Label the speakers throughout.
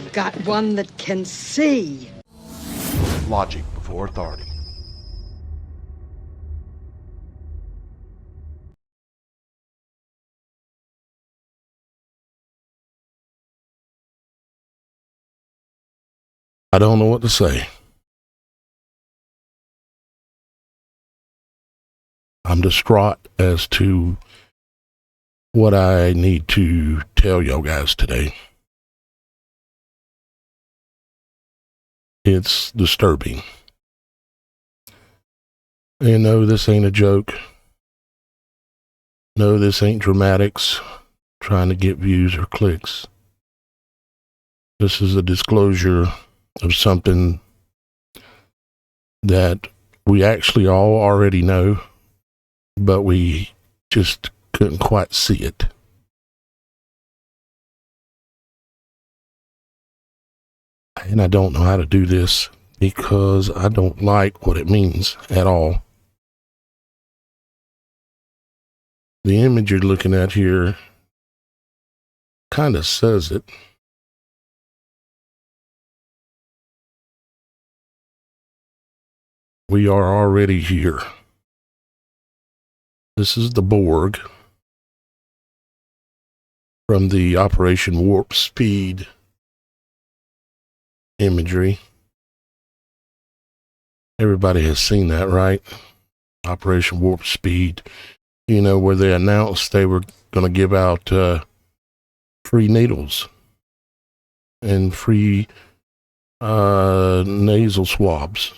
Speaker 1: I've got one that can see.
Speaker 2: Logic before authority.
Speaker 3: I don't know what to say. I'm distraught as to what I need to tell y'all guys today. It's disturbing. And no, this ain't a joke. No, this ain't dramatics trying to get views or clicks. This is a disclosure of something that we actually all already know, but we just couldn't quite see it. And I don't know how to do this because I don't like what it means at all. The image you're looking at here kind of says it. We are already here. This is the Borg from the Operation Warp Speed imagery. Everybody has seen that, right? Operation Warp Speed. You know, where they announced they were going to give out free needles and free nasal swabs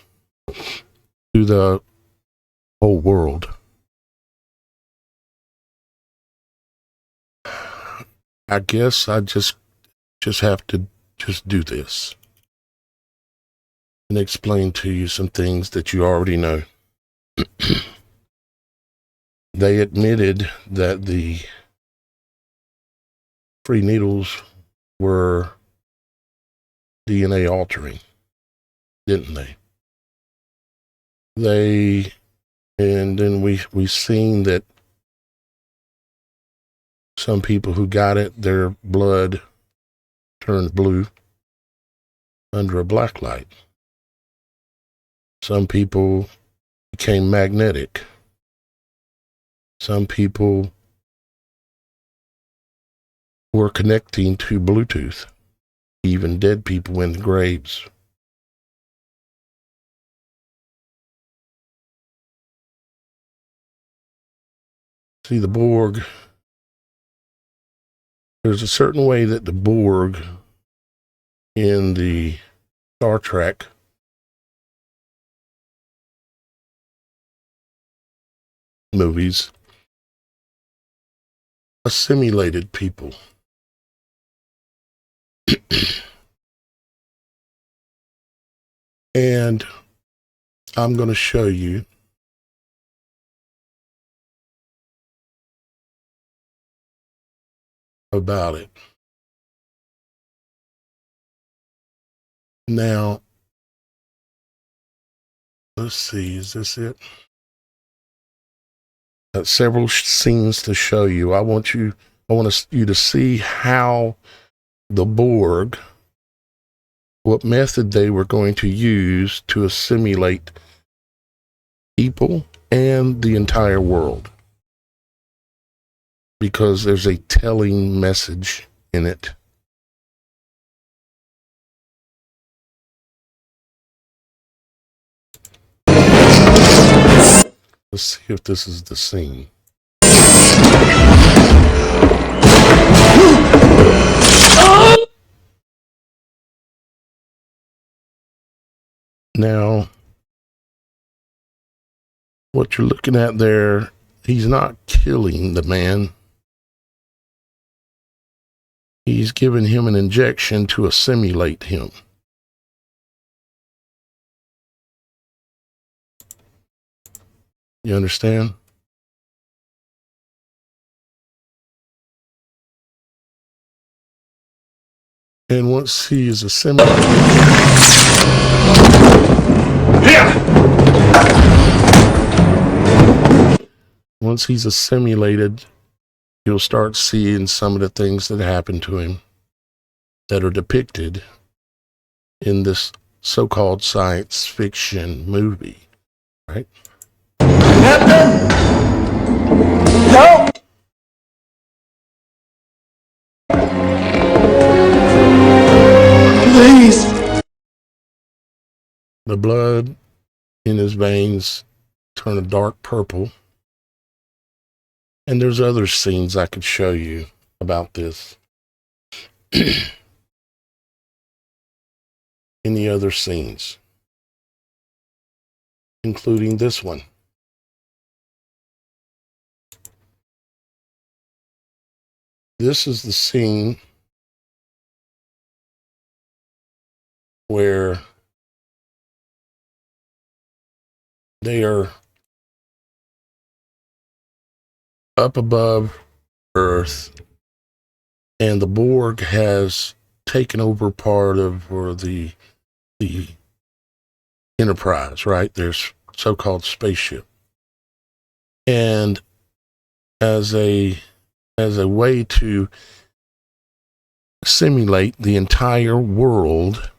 Speaker 3: to the whole world. I guess I just have to just do this and explain to you some things that you already know. They admitted that the free needles were DNA altering, didn't they? And then we seen that some people who got it, their blood turned blue under a black light. Some people became magnetic. Some people were connecting to Bluetooth, even dead people in the graves. See, the Borg, there's a certain way that the Borg in the Star Trek movies assimilated people. And I'm going to show you about it. Now, let's see, is this it? Several scenes to show you. I want you to see how the Borg, what method they were going to use to assimilate people and the entire world. Because there's a telling message in it. Let's see if this is the scene. Now, what you're looking at there, he's not killing the man. He's giving him an injection to assimilate him. You understand? And once he is assimilated, once he's assimilated, you'll start seeing some of the things that happen to him that are depicted in this so-called science fiction movie, right?
Speaker 4: Captain! No! Please!
Speaker 3: The blood in his veins turn a dark purple. And there's other scenes I could show you about this. Any other scenes, including this one. This is the scene where they are up above Earth, and the Borg has taken over part of the Enterprise, right? There's so-called spaceship, and as a way to simulate the entire world,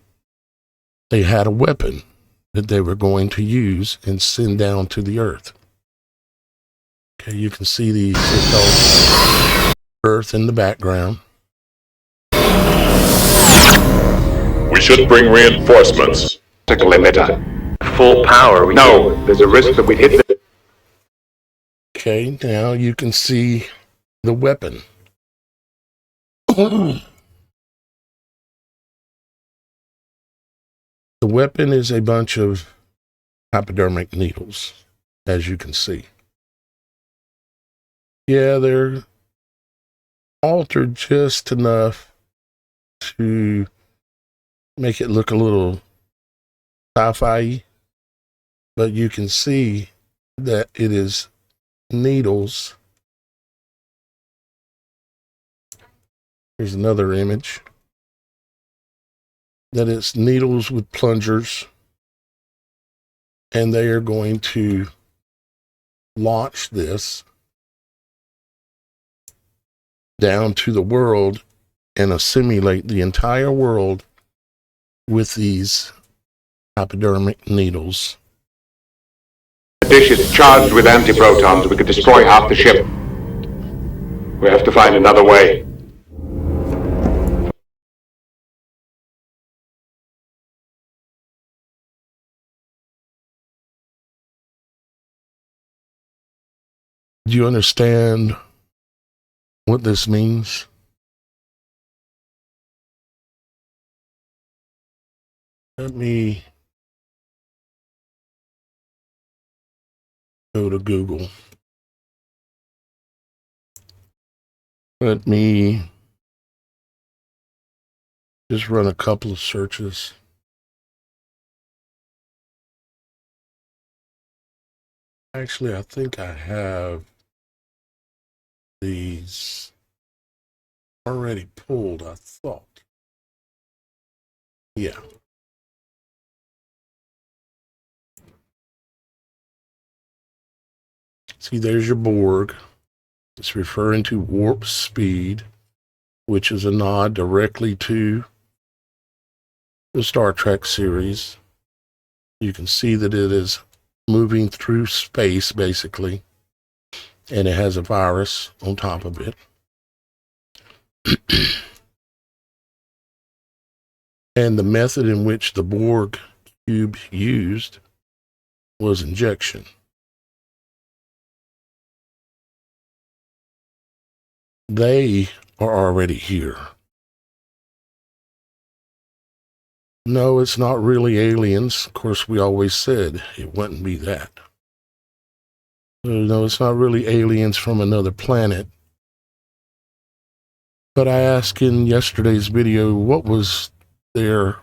Speaker 3: they had a weapon that they were going to use and send down to the Earth. Okay, you can see the so-called Earth in the background.
Speaker 5: We should bring reinforcements.
Speaker 6: Critical emitter. Full power. No, there's a risk that we hit the...
Speaker 3: Okay, now you can see the weapon. The weapon is a bunch of hypodermic needles, as you can see. Yeah, they're altered just enough to make it look a little sci-fi, but you can see that it is needles. Here's another image. That it's needles with plungers, and they are going to launch this down to the world and assimilate the entire world with these hypodermic needles.
Speaker 6: The dish is charged with antiprotons. We could destroy half the ship. We have to find another way.
Speaker 3: Do you understand what this means? Let me go to Google. Let me just run a couple of searches. Actually, I think I have these already pulled, I thought. Yeah. See, there's your Borg. It's referring to warp speed, which is a nod directly to the Star Trek series. You can see that it is moving through space, basically, and it has a virus on top of it. And the method in which the Borg cube used was injection. They are already here. No, it's not really aliens. Of course, we always said it wouldn't be that. No, it's not really aliens from another planet. But I asked in yesterday's video, what was their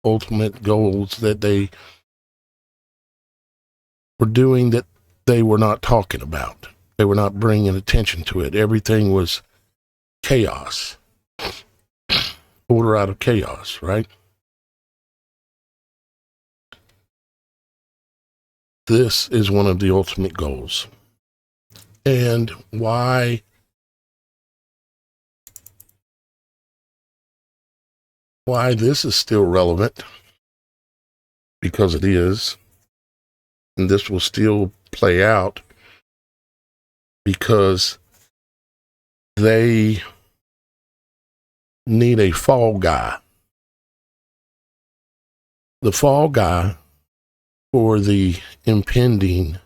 Speaker 3: ultimate goals that they were doing that they were not talking about? They were not bringing attention to it. Everything was chaos. Order out of chaos, right? This is one of the ultimate goals. And why this is still relevant because it is, and this will still play out because they need a fall guy. The fall guy for the impending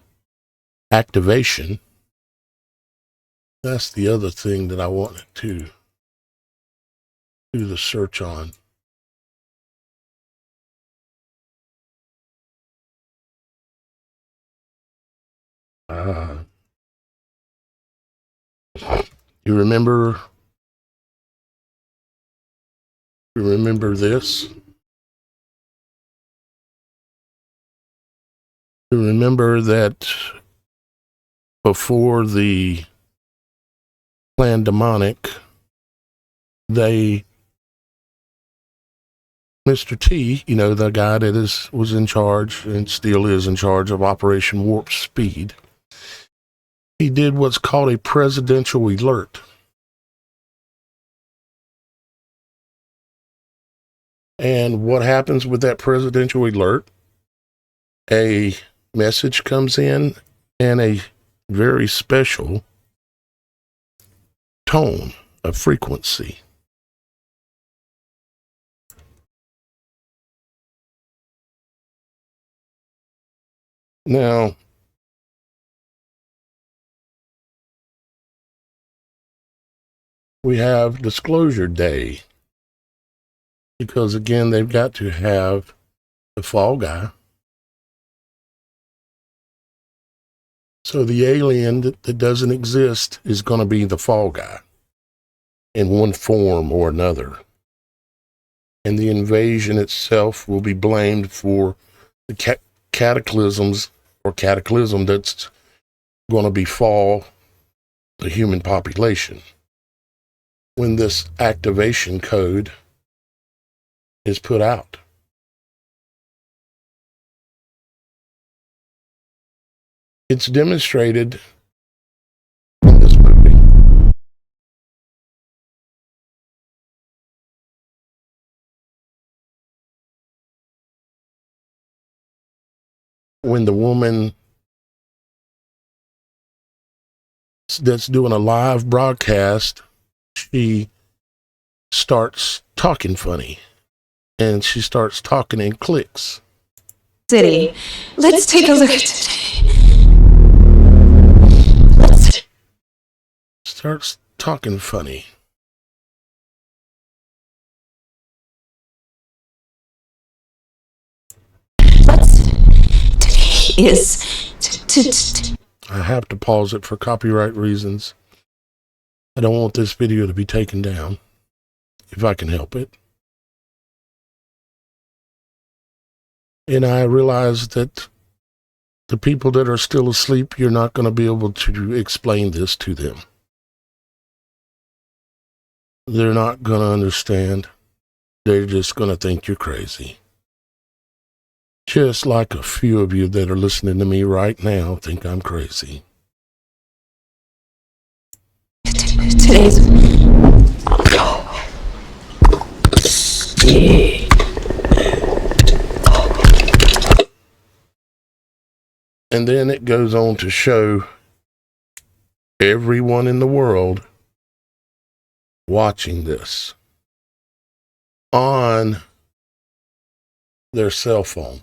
Speaker 3: activation. That's the other thing that I wanted to do the search on. You remember this? You remember that before the pandemic, Mr. T, you know, the guy that was in charge and still is in charge of Operation Warp Speed, he did what's called a presidential alert. And what happens with that presidential alert? A message comes in and a very special tone, a frequency. Now, we have Disclosure Day, because again, they've got to have the fall guy. So the alien that doesn't exist is going to be the fall guy in one form or another. And the invasion itself will be blamed for the cataclysms or cataclysm that's going to befall the human population when this activation code is put out. It's demonstrated in this movie. When the woman that's doing a live broadcast, she starts talking funny, and she starts talking in clicks.
Speaker 7: City. Let's take a look at
Speaker 3: Starts talking funny. I have to pause it for copyright reasons. I don't want this video to be taken down, if I can help it. And I realize that the people that are still asleep, you're not going to be able to explain this to them. They're not going to understand. They're just going to think you're crazy. Just like a few of you that are listening to me right now think I'm crazy.
Speaker 7: today's.
Speaker 3: And then it goes on to show everyone in the world watching this on their cell phone.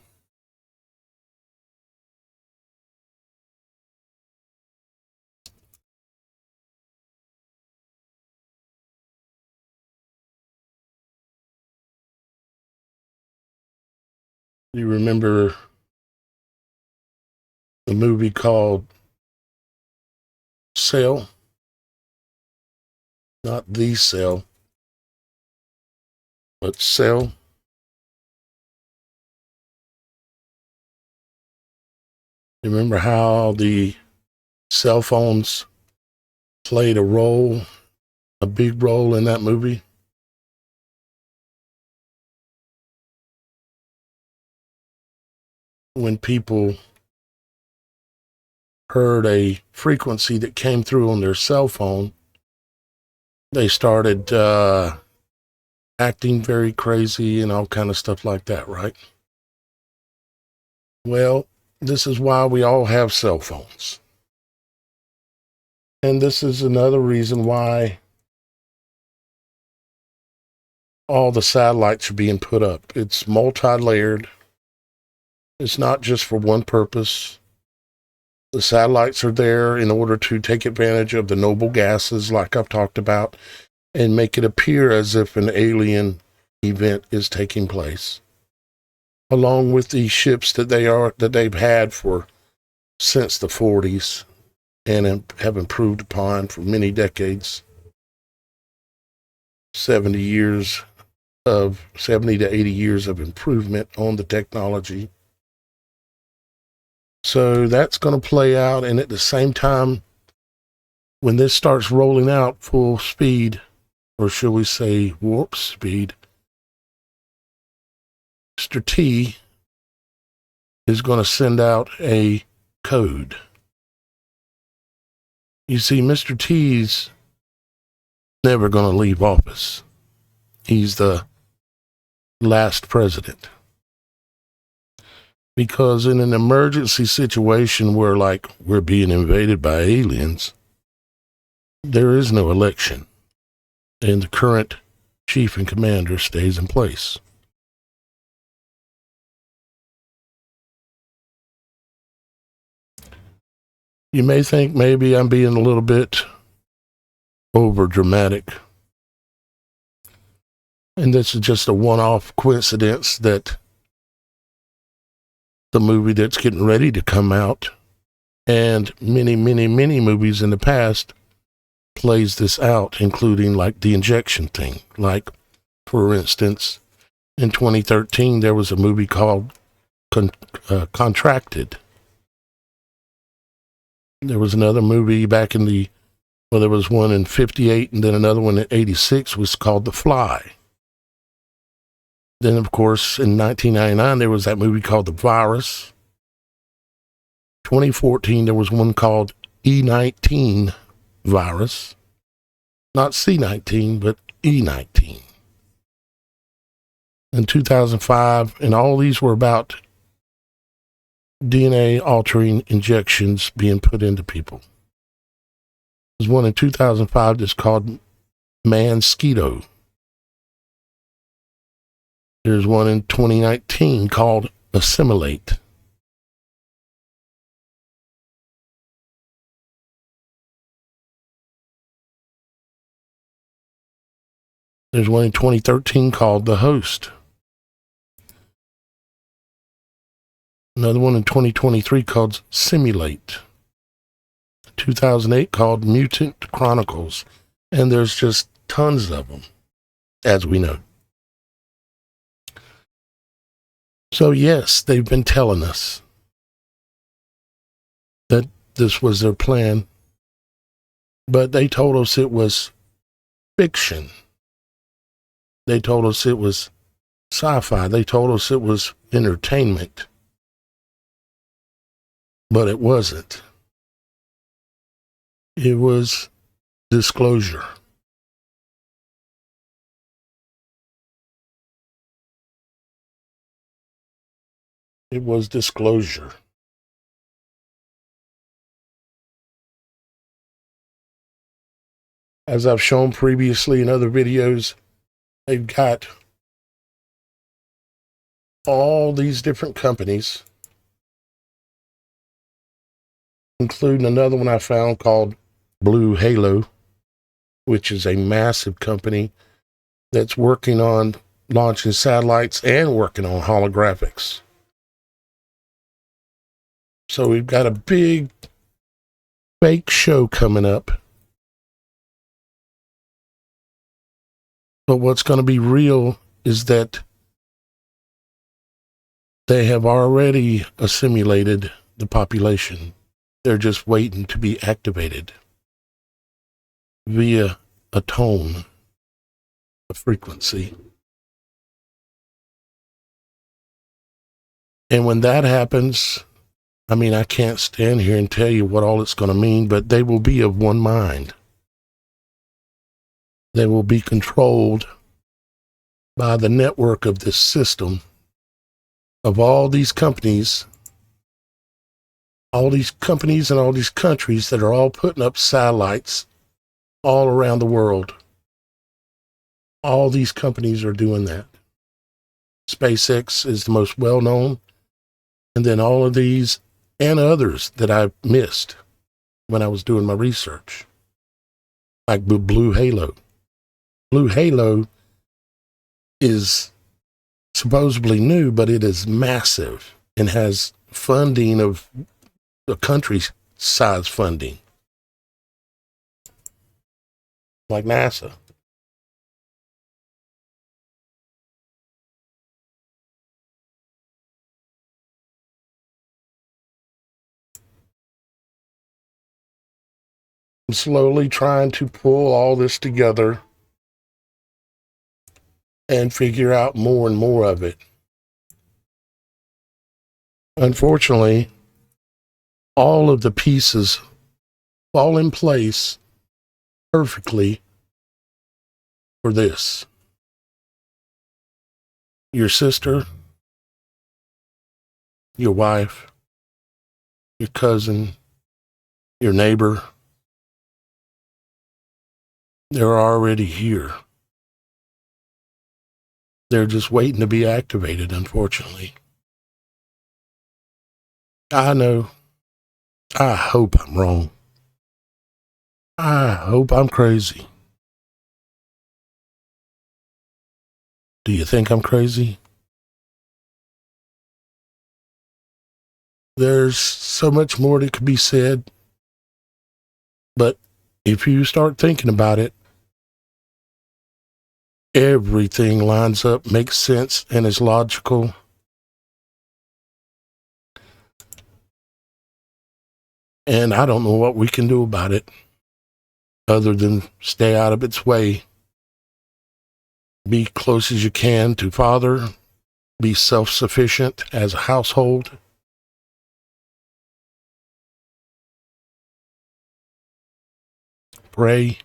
Speaker 3: You remember the movie called Cell? Not The Cell, but Cell. You remember how the cell phones played a big role in that movie? When people heard a frequency that came through on their cell phone, they started acting very crazy and all kind of stuff like that, right? Well, this is why we all have cell phones. And this is another reason why all the satellites are being put up. It's multi-layered. It's not just for one purpose. The satellites are there in order to take advantage of the noble gases, like I've talked about, and make it appear as if an alien event is taking place, along with these ships that they've had since the 40s and have improved upon for many decades. 70 to 80 years of improvement on the technology. So that's going to play out, and at the same time, when this starts rolling out full speed, or shall we say warp speed, Mr. T is going to send out a code. You see, Mr. T's never going to leave office. He's the last president. Because in an emergency situation where, like, we're being invaded by aliens, there is no election, and the current chief and commander stays in place. You may think maybe I'm being a little bit over dramatic, and this is just a one-off coincidence that the movie that's getting ready to come out, and many movies in the past, plays this out, including like the injection thing. Like, for instance, in 2013, there was a movie called Contracted. There was another movie back in there was one in 58 and then another one in 86 was called The Fly. Then, of course, in 1999, there was that movie called The Virus. 2014, there was one called E19 Virus. Not C19, but E19. In 2005, and all these were about DNA-altering injections being put into people. There's one in 2005 that's called Mansquito. There's one in 2019 called Assimilate. There's one in 2013 called The Host. Another one in 2023 called Simulate. 2008 called Mutant Chronicles. And there's just tons of them, as we know. So yes, they've been telling us that this was their plan, but they told us it was fiction. They told us it was sci-fi. They told us it was entertainment, but it wasn't. It was disclosure. It was disclosure. As I've shown previously in other videos, they've got all these different companies, including another one I found called Blue Halo, which is a massive company that's working on launching satellites and working on holographics. So we've got a big fake show coming up. But what's going to be real is that they have already assimilated the population. They're just waiting to be activated via a tone, a frequency. And when that happens, I mean, I can't stand here and tell you what all it's going to mean, but they will be of one mind. They will be controlled by the network of this system of all these companies all these companies and all these countries that are all putting up satellites all around the world. All these companies are doing that. SpaceX is the most well-known. And then all of these and others that I missed when I was doing my research. Like Blue Halo. Blue Halo is supposedly new, but it is massive and has funding of the country's size funding. Like NASA. I'm slowly trying to pull all this together and figure out more and more of it. Unfortunately, all of the pieces fall in place perfectly for this. Your sister, your wife, your cousin, your neighbor, they're already here. They're just waiting to be activated, unfortunately. I know. I hope I'm wrong. I hope I'm crazy. Do you think I'm crazy? There's so much more that could be said, but if you start thinking about it, everything lines up, makes sense, and is logical. And I don't know what we can do about it other than stay out of its way. Be close as you can to Father. Be self-sufficient as a household. Pray.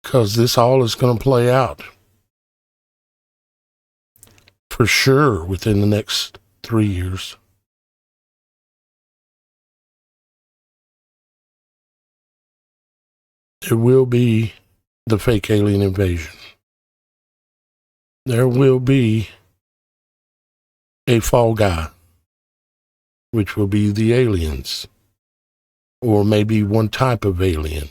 Speaker 3: Because this all is going to play out. For sure within the next 3 years. There will be the fake alien invasion. There will be a fall guy, which will be the aliens, or maybe one type of alien.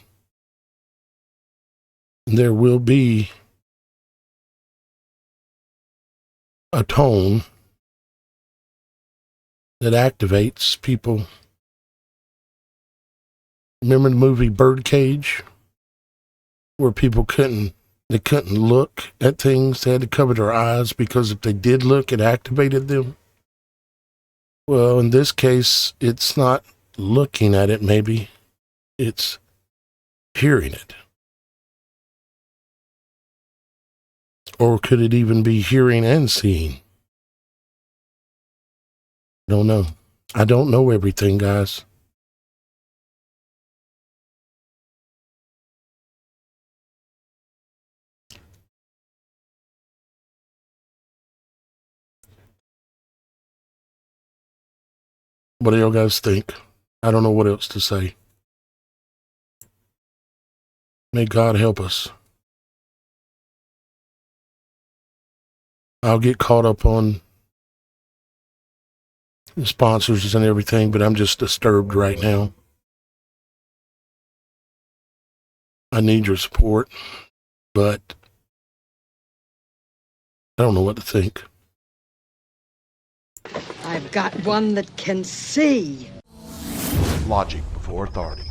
Speaker 3: There will be a tone that activates people. Remember the movie Birdcage? Where people couldn't look at things. They had to cover their eyes because if they did look, it activated them. Well, in this case, it's not looking at it, maybe. It's hearing it. Or could it even be hearing and seeing? I don't know. I don't know everything, guys. What do y'all guys think? I don't know what else to say. May God help us. I'll get caught up on the sponsors and everything, but I'm just disturbed right now. I need your support, but I don't know what to think.
Speaker 1: I've got one that can see.
Speaker 2: Logic before authority.